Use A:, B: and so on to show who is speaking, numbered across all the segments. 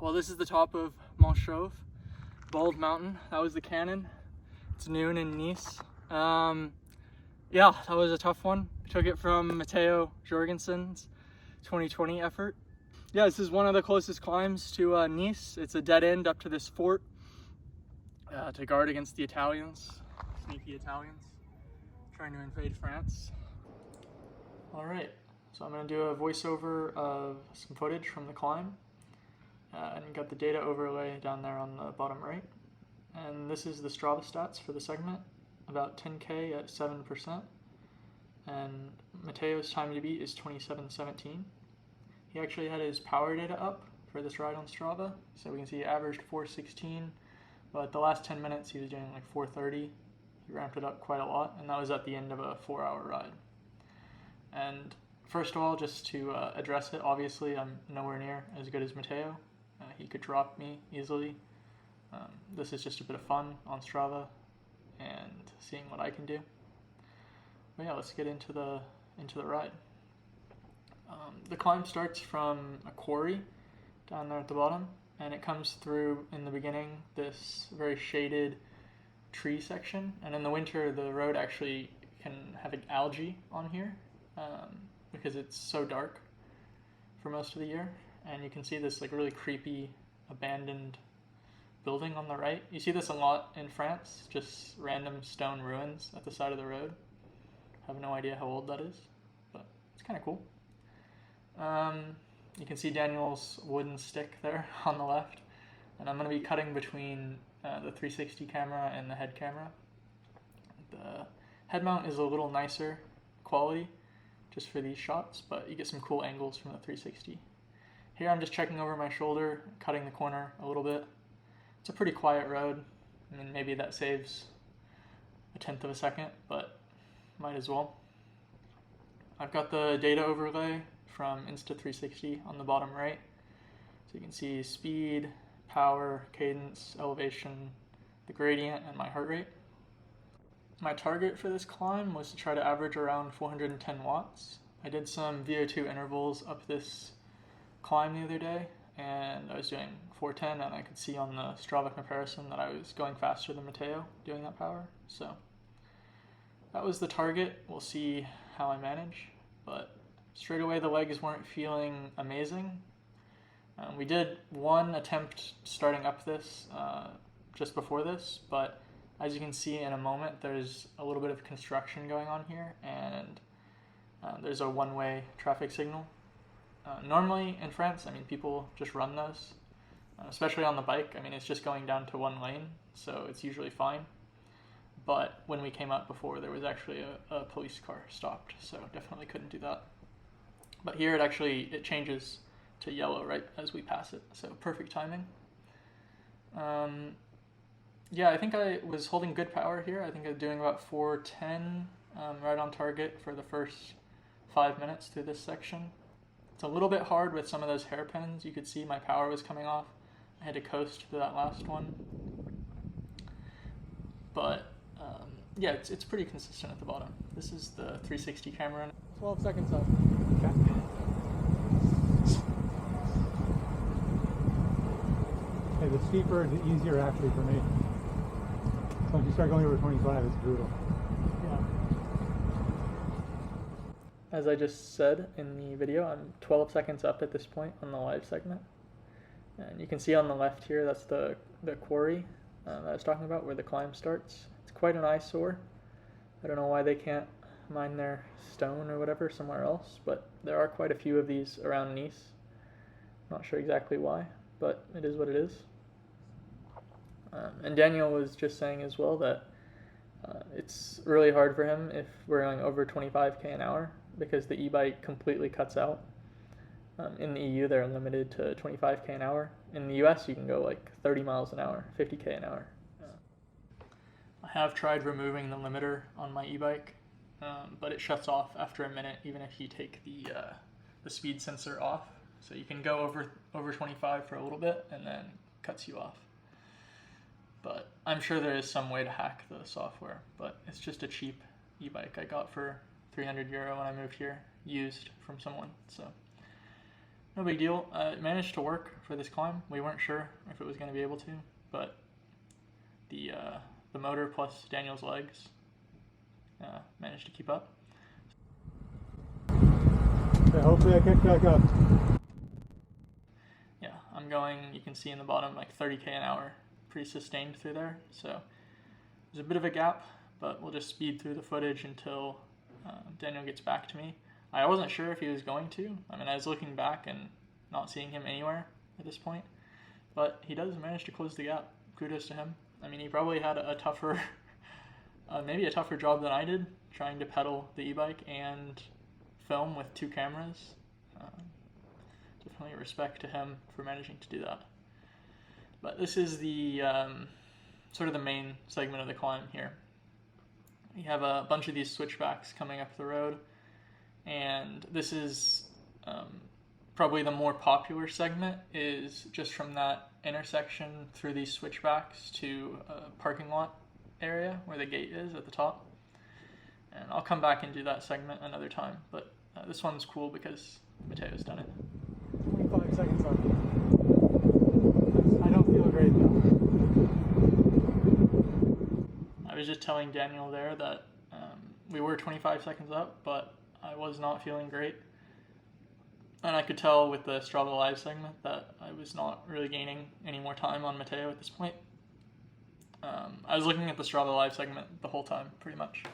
A: Well, this is the top of Mont, Bald Mountain. That was the cannon. It's noon in Nice. Yeah, that was a tough one. Took it from Matteo Jorgenson's 2020 effort. Yeah, this is one of the closest climbs to Nice. It's a dead end up to this fort to guard against the Italians, sneaky Italians, trying to invade France. All right, so I'm gonna do a voiceover of some footage from the climb. And got the data overlay down there on the bottom right. And this is the Strava stats for the segment, about 10K at 7%. And Matteo's time to beat is 27:17. He actually had his power data up for this ride on Strava. So we can see he averaged 4:16, but the last 10 minutes he was doing like 4:30. He ramped it up quite a lot, and that was at the end of a 4-hour ride. And first of all, just to address it, obviously I'm nowhere near as good as Matteo. He could drop me easily. This is just a bit of fun on Strava and seeing what I can do. But yeah, let's get into the ride. The climb starts from a quarry down there at the bottom, and it comes through in the beginning this very shaded tree section. And in the winter, the road actually can have an algae on here because it's so dark for most of the year. And you can see this like really creepy abandoned building on the right. You see this a lot in France, just random stone ruins at the side of the road. I have no idea how old that is, but it's kind of cool. You can see Daniel's wooden stick there on the left, and I'm going to be cutting between the 360 camera and the head camera. The head mount is a little nicer quality just for these shots, but you get some cool angles from the 360. Here I'm just checking over my shoulder, cutting the corner a little bit. It's a pretty quiet road. I mean, maybe that saves a tenth of a second, but might as well. I've got the data overlay from Insta360 on the bottom right. So you can see speed, power, cadence, elevation, the gradient, and my heart rate. My target for this climb was to try to average around 410 watts. I did some VO2 intervals up this climb the other day, and I was doing 410, and I could see on the Strava comparison that I was going faster than Matteo doing that power. So that was the target. We'll see how I manage, but straight away the legs weren't feeling amazing. We did one attempt starting up this just before this, but as you can see in a moment, there's a little bit of construction going on here, and there's a one-way traffic signal. Normally in France, I mean, people just run those, especially on the bike. I mean, it's just going down to one lane, so it's usually fine. But when we came up before, there was actually a police car stopped, so definitely couldn't do that. But here it changes to yellow right as we pass it, so perfect timing. Yeah, I think I was holding good power here. I think I was doing about 410 right on target for the first 5 minutes through this section. It's a little bit hard with some of those hairpins. You could see my power was coming off. I had to coast to that last one. But yeah, it's pretty consistent at the bottom. This is the 360 camera. 12 seconds up. Okay.
B: Hey, the steeper, the easier actually for me. So once you start going over 25, it's brutal.
A: As I just said in the video, I'm 12 seconds up at this point on the live segment. And you can see on the left here, that's the quarry that I was talking about where the climb starts. It's quite an eyesore. I don't know why they can't mine their stone or whatever somewhere else, but there are quite a few of these around Nice. Not sure exactly why, but it is what it is. And Daniel was just saying as well that it's really hard for him if we're going over 25k an hour because the e-bike completely cuts out. In the EU, they're limited to 25k an hour. In the US, you can go like 30 miles an hour, 50k an hour. I have tried removing the limiter on my e-bike, but it shuts off after a minute, even if you take the speed sensor off. So you can go over 25 for a little bit, and then cuts you off. But I'm sure there is some way to hack the software, but it's just a cheap e-bike I got for €300 when I moved here, used from someone. So No big deal. It managed to work for this climb. We weren't sure if it was going to be able to, but the motor plus Daniel's legs managed to keep up.
B: Yeah, hopefully I kick back up.
A: Yeah, I'm going, you can see in the bottom, like 30k an hour, pretty sustained through there. So there's a bit of a gap, but we'll just speed through the footage until Daniel gets back to me. I wasn't sure if he was going to. I mean, I was looking back and not seeing him anywhere at this point, but he does manage to close the gap. Kudos to him. I mean, he probably had a tougher, maybe a tougher job than I did, trying to pedal the e-bike and film with 2 cameras. Definitely respect to him for managing to do that. But this is the sort of the main segment of the climb here. We have a bunch of these switchbacks coming up the road, and this is probably the more popular segment, is just from that intersection through these switchbacks to a parking lot area where the gate is at the top. And I'll come back and do that segment another time, but this one's cool because Matteo's done it.
B: 25 seconds left. I don't feel great though.
A: I was just telling Daniel there that we were 25 seconds up, but I was not feeling great. And I could tell with the Strava Live segment that I was not really gaining any more time on Matteo at this point. I was looking at the Strava Live segment the whole time, pretty much,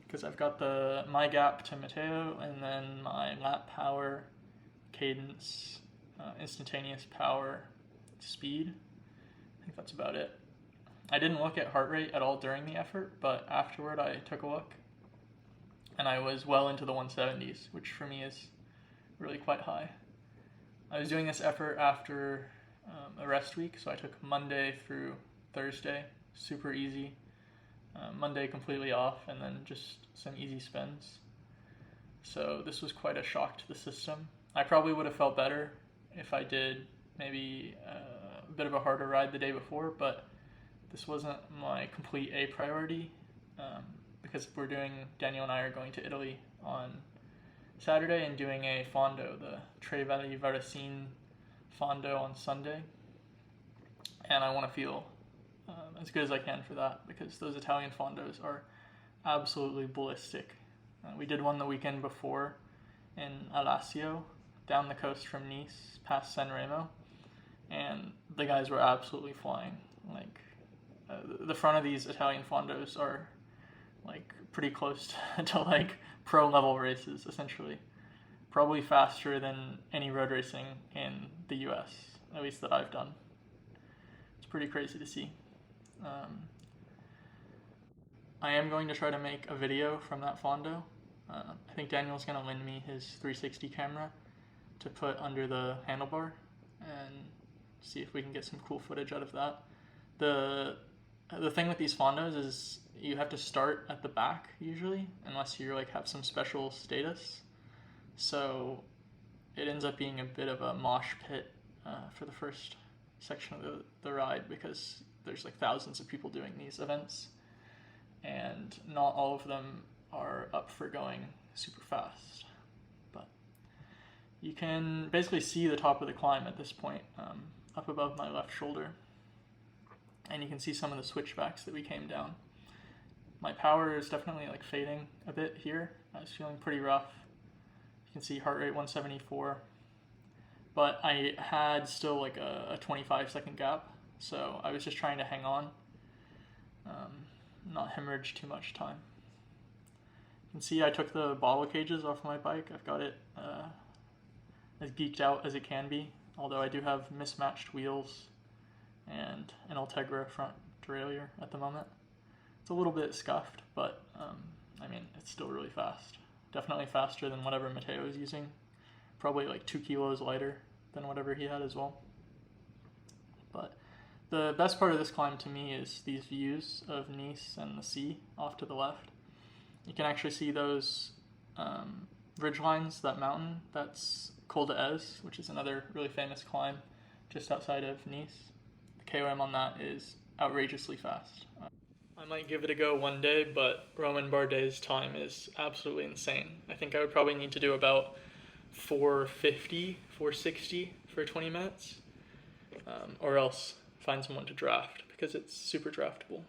A: because I've got my gap to Matteo, and then my lap power, cadence, instantaneous power, speed. I think that's about it. I didn't look at heart rate at all during the effort, but afterward I took a look, and I was well into the 170s, which for me is really quite high. I was doing this effort after a rest week, so I took Monday through Thursday, super easy. Monday completely off, and then just some easy spins. So this was quite a shock to the system. I probably would have felt better if I did maybe a bit of a harder ride the day before, but this wasn't my complete A priority because Daniel and I are going to Italy on Saturday and doing a fondo, the Tre Valli Varesine fondo on Sunday. And I want to feel as good as I can for that, because those Italian fondos are absolutely ballistic. We did one the weekend before in Alassio, down the coast from Nice, past San Remo, and the guys were absolutely flying. Like, the front of these Italian fondos are like pretty close to like pro level races, essentially. Probably faster than any road racing in the US, at least that I've done. It's pretty crazy to see. I am going to try to make a video from that fondo. I think Daniel's going to lend me his 360 camera to put under the handlebar and see if we can get some cool footage out of that. The thing with these fondos is you have to start at the back usually, unless you like have some special status. So it ends up being a bit of a mosh pit for the first section of the ride, because there's like thousands of people doing these events, and not all of them are up for going super fast. But you can basically see the top of the climb at this point, up above my left shoulder, and you can see some of the switchbacks that we came down. My power is definitely like fading a bit here. I was feeling pretty rough. You can see heart rate 174, but I had still like a 25-second gap, so I was just trying to hang on, not hemorrhage too much time. You can see I took the bottle cages off my bike. I've got it as geeked out as it can be, although I do have mismatched wheels and an Ultegra front derailleur at the moment. It's a little bit scuffed, but I mean, it's still really fast. Definitely faster than whatever Matteo is using. Probably like 2 kilos lighter than whatever he had as well. But the best part of this climb to me is these views of Nice and the sea off to the left. You can actually see those ridge lines, that mountain. That's Col d'Ez, which is another really famous climb just outside of Nice. The KOM on that is outrageously fast. I might give it a go one day, but Romain Bardet's time is absolutely insane. I think I would probably need to do about 450, 460 for 20 minutes, or else find someone to draft because it's super draftable.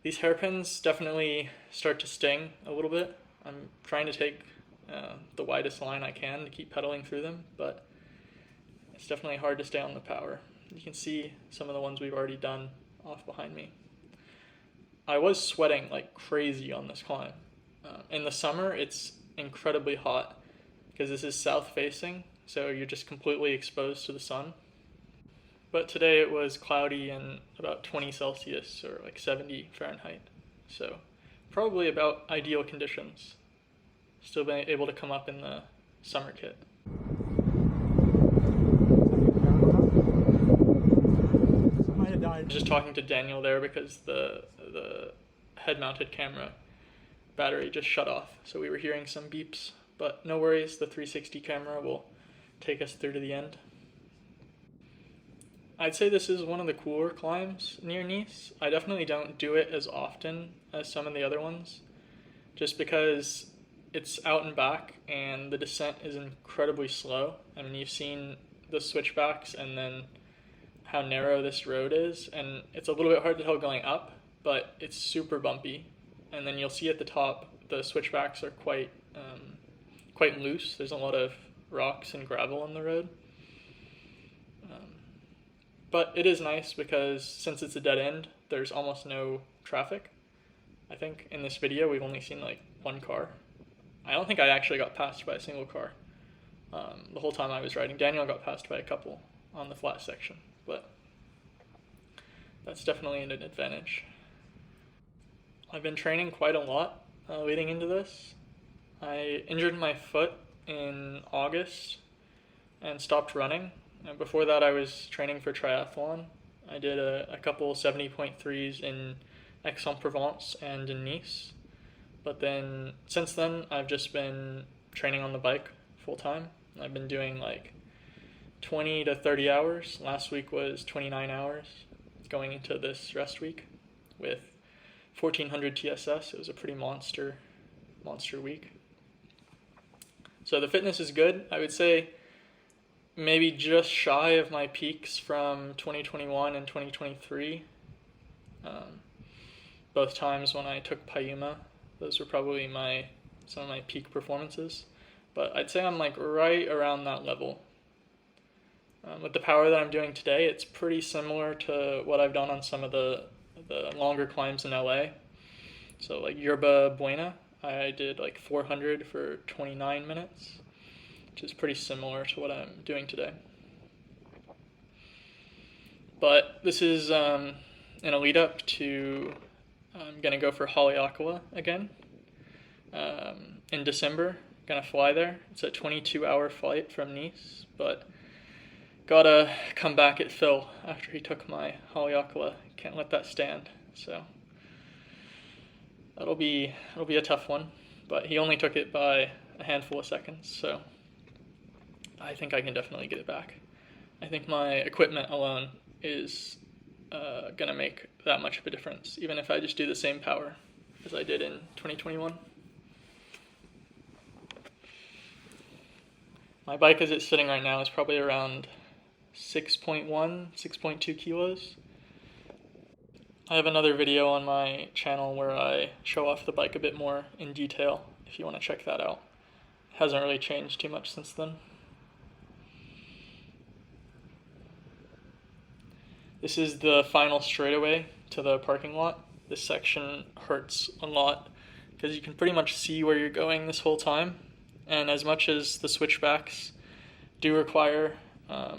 A: These hairpins definitely start to sting a little bit. I'm trying to take the widest line I can to keep pedaling through them, but it's definitely hard to stay on the power. You can see some of the ones we've already done off behind me. I was sweating like crazy on this climb. In the summer, it's incredibly hot because this is south facing, so you're just completely exposed to the sun. But today it was cloudy and about 20 Celsius or like 70 Fahrenheit. So probably about ideal conditions. Still been able to come up in the summer kit. I was just talking to Daniel there because the head-mounted camera battery just shut off. So we were hearing some beeps, but no worries, the 360 camera will take us through to the end. I'd say this is one of the cooler climbs near Nice. I definitely don't do it as often as some of the other ones, just because it's out and back and the descent is incredibly slow. I mean, you've seen the switchbacks and then how narrow this road is, and it's a little bit hard to tell going up, but it's super bumpy. And then you'll see at the top, the switchbacks are quite loose. There's a lot of rocks and gravel on the road. But it is nice because since it's a dead end, there's almost no traffic. I think in this video we've only seen like one car. I don't think I actually got passed by a single car the whole time I was riding. Daniel got passed by a couple on the flat section, but that's definitely an advantage. I've been training quite a lot leading into this. I injured my foot in August and stopped running. And before that, I was training for triathlon. I did a couple 70.3s in Aix-en-Provence and in Nice. But then, since then, I've just been training on the bike full time. I've been doing like 20 to 30 hours. Last week was 29 hours, going into this rest week with 1400 TSS. It was a pretty monster week. So the fitness is good. I would say maybe just shy of my peaks from 2021 and 2023. Both times when I took Payuma, those were probably some of my peak performances. But I'd say I'm like right around that level. With the power that I'm doing today, it's pretty similar to what I've done on some of the longer climbs in LA. So like Yerba Buena, I did like 400 for 29 minutes. Which is pretty similar to what I'm doing today. But this is in a lead up to I'm going to go for Haleakala again in December. Going to fly there. It's a 22-hour flight from Nice, but gotta come back at Phil after he took my Haleakala. Can't let that stand. So that'll be a tough one, but he only took it by a handful of seconds, so I think I can definitely get it back. I think my equipment alone is going to make that much of a difference, even if I just do the same power as I did in 2021. My bike as it's sitting right now is probably around 6.1, 6.2 kilos. I have another video on my channel where I show off the bike a bit more in detail if you want to check that out. It hasn't really changed too much since then. This is the final straightaway to the parking lot. This section hurts a lot because you can pretty much see where you're going this whole time. And as much as the switchbacks do require a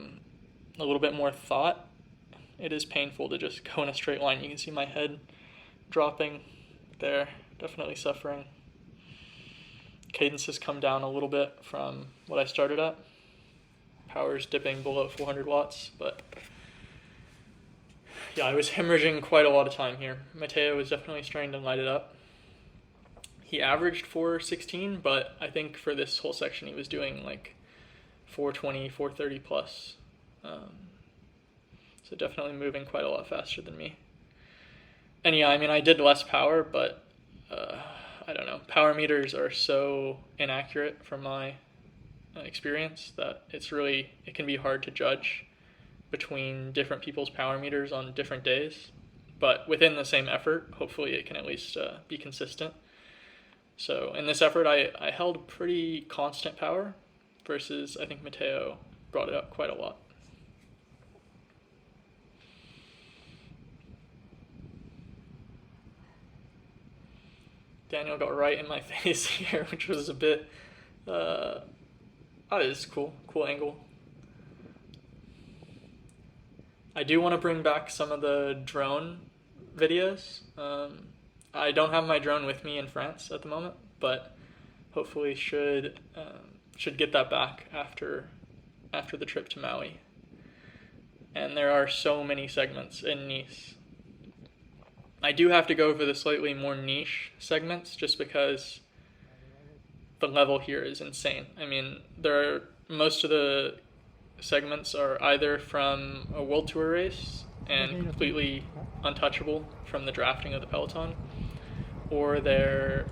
A: little bit more thought, it is painful to just go in a straight line. You can see my head dropping there, definitely suffering. Cadence has come down a little bit from what I started at. Power's dipping below 400 watts, but yeah, I was hemorrhaging quite a lot of time here. Matteo was definitely starting to light it up. He averaged 416, but I think for this whole section he was doing like 420, 430 plus. So definitely moving quite a lot faster than me. And yeah, I mean, I did less power, but I don't know. Power meters are so inaccurate for my experience that it can be hard to judge between different people's power meters on different days. But within the same effort, hopefully it can at least be consistent. So in this effort, I held pretty constant power versus I think Matteo brought it up quite a lot. Daniel got right in my face here, which was a bit, that is cool angle. I do want to bring back some of the drone videos. I don't have my drone with me in France at the moment, but hopefully should get that back after the trip to Maui. And there are so many segments in Nice. I do have to go for the slightly more niche segments just because the level here is insane. I mean, most of the segments are either from a World Tour race and completely untouchable from the drafting of the peloton, or they're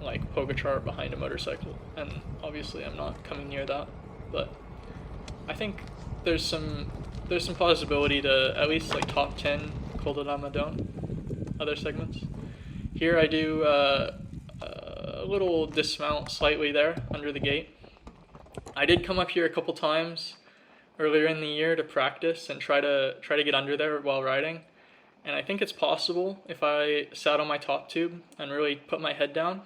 A: like Pogacar behind a motorcycle, and obviously I'm not coming near that, but I think there's some possibility to at least like top 10 Col de la Madone, other segments. Here I do a little dismount slightly there under the gate. I did come up here a couple times earlier in the year to practice and try to get under there while riding, and I think it's possible if I sat on my top tube and really put my head down,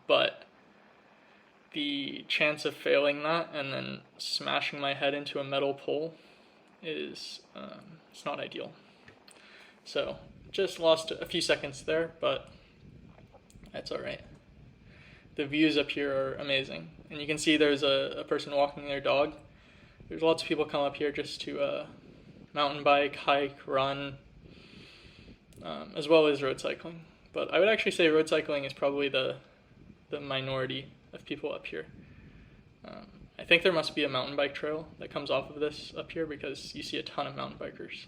A: but the chance of failing that and then smashing my head into a metal pole is it's not ideal. So just lost a few seconds there, but that's all right. The views up here are amazing, and you can see there's a person walking their dog. There's lots of people come up here just to mountain bike, hike, run, as well as road cycling. But I would actually say road cycling is probably the minority of people up here. I think there must be a mountain bike trail that comes off of this up here because you see a ton of mountain bikers.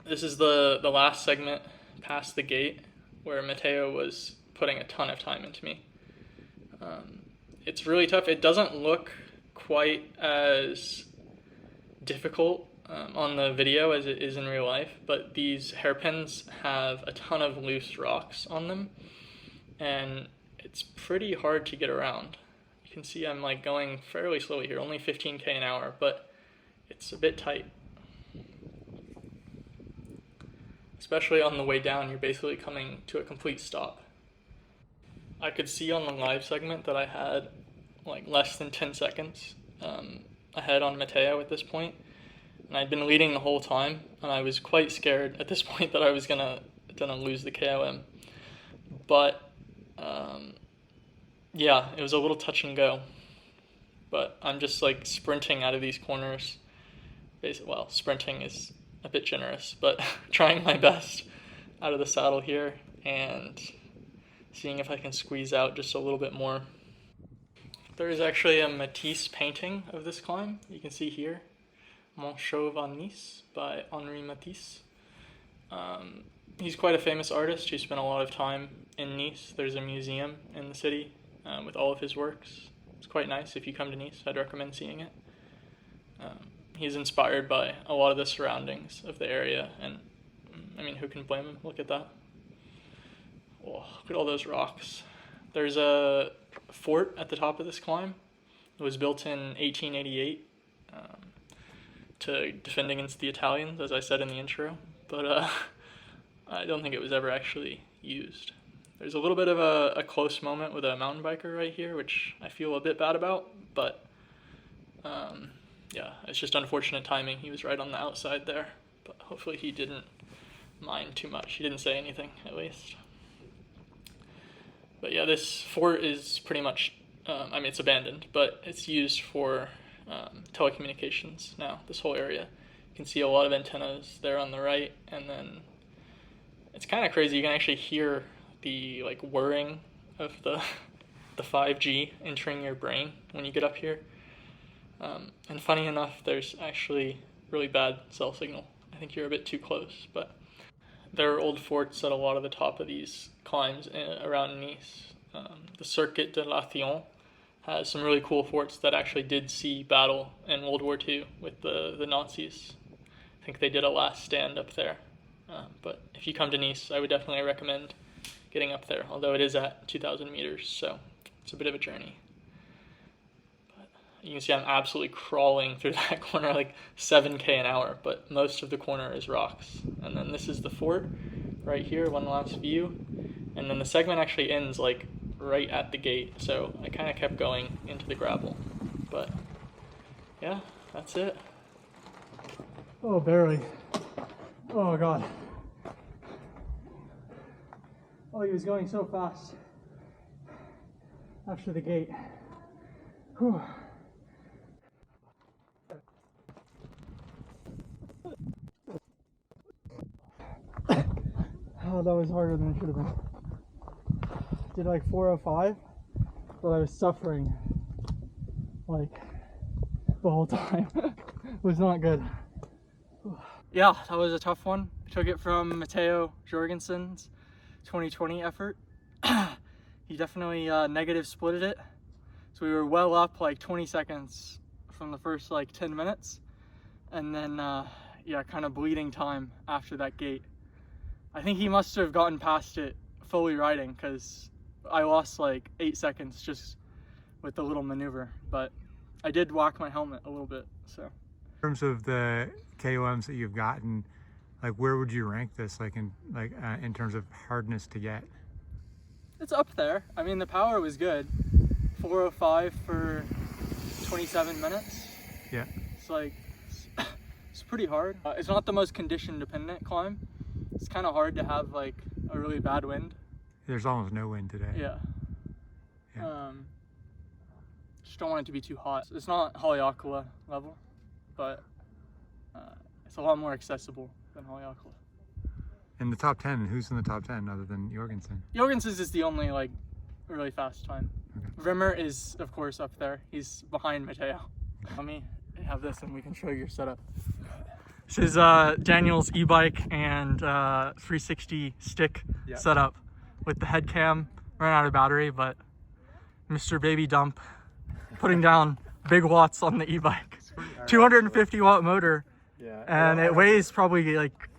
A: This is the last segment past the gate where Matteo was putting a ton of time into me. It's really tough. It doesn't look quite as difficult on the video as it is in real life, but these hairpins have a ton of loose rocks on them, and it's pretty hard to get around. You can see I'm like going fairly slowly here, only 15k an hour, but it's a bit tight. Especially on the way down, you're basically coming to a complete stop. I could see on the live segment that I had like less than 10 seconds ahead on Matteo at this point, and I'd been leading the whole time, and I was quite scared at this point that I was gonna lose the KOM. But yeah, it was a little touch and go. But I'm just like sprinting out of these corners. Well, sprinting is a bit generous, but trying my best out of the saddle here and seeing if I can squeeze out just a little bit more. There is actually a Matisse painting of this climb. You can see here, Mont, Chauve en Nice by Henri Matisse. He's quite a famous artist. He spent a lot of time in Nice. There's a museum in the city with all of his works. It's quite nice. If you come to Nice, I'd recommend seeing it. He's inspired by a lot of the surroundings of the area, and I mean, who can blame him? Look at that. Oh, look at all those rocks. There's a fort at the top of this climb. It was built in 1888 to defend against the Italians, as I said in the intro, but I don't think it was ever actually used. There's a little bit of a close moment with a mountain biker right here, which I feel a bit bad about, but yeah, it's just unfortunate timing. He was right on the outside there, but hopefully he didn't mind too much. He didn't say anything, at least. But yeah, this fort is pretty much, I mean, it's abandoned, but it's used for telecommunications now, this whole area. You can see a lot of antennas there on the right, and then it's kind of crazy. You can actually hear the like whirring of the 5G entering your brain when you get up here. And funny enough, there's actually really bad cell signal. I think you're a bit too close, but there are old forts at a lot of the top of these climbs around Nice. The Circuit de l'Athillon has some really cool forts that actually did see battle in World War II with the Nazis. I think they did a last stand up there. But if you come to Nice, I would definitely recommend getting up there, although it is at 2,000 meters, so it's a bit of a journey. But you can see I'm absolutely crawling through that corner like 7K an hour, but most of the corner is rocks. And then this is the fort right here, one last view. And then the segment actually ends like right at the gate, so I kind of kept going into the gravel. But yeah, that's it.
B: Oh, barely. Oh God. Oh, he was going so fast after the gate. Whew. Oh, that was harder than it should have been. Did like 4:05, but I was suffering like the whole time. It was not good.
A: Yeah, that was a tough one. I took it from Matteo Jorgenson's 2020 effort. He definitely negative splitted it. So we were well up like 20 seconds from the first like 10 minutes. And then, yeah, kind of bleeding time after that gate. I think he must have gotten past it fully riding because I lost like 8 seconds just with the little maneuver. But I did whack my helmet a little bit, so.
B: In terms of the KOMs that you've gotten, like where would you rank this in terms of hardness to get?
A: It's up there. I mean, the power was good. 4:05 for 27 minutes.
B: Yeah.
A: It's like, it's pretty hard. It's not the most condition dependent climb. It's kind of hard to have like a really bad wind.
B: There's almost no wind today.
A: Yeah.
B: Yeah.
A: Just don't want it to be too hot. It's not Haleakala level, but it's a lot more accessible than Haleakala.
B: In the top 10, who's in the top 10 other than Jorgenson?
A: Jorgenson's is the only like really fast time.
B: Okay.
A: Rimmer is of course up there. He's behind Matteo. Let me have this and we can show you your setup. This is Daniel's e-bike and 360 stick setup with the head cam. Ran out of battery, but Mr. Baby Dump putting down big watts on the e-bike. 250 watt motor. Yeah. And it weighs probably like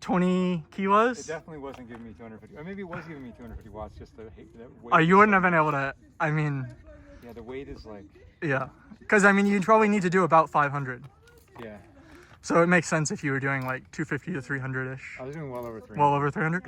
A: 20 kilos.
B: It definitely wasn't giving me 250. Or maybe it was giving me 250 watts, just the weight.
A: Oh, you wouldn't have been able to, I mean.
B: Yeah, the weight is like.
A: Yeah. Because I mean, you'd probably need to do about 500.
B: Yeah.
A: So it makes sense if you were doing like 250 to 300-ish.
B: I was doing well over 300.
A: Well over 300?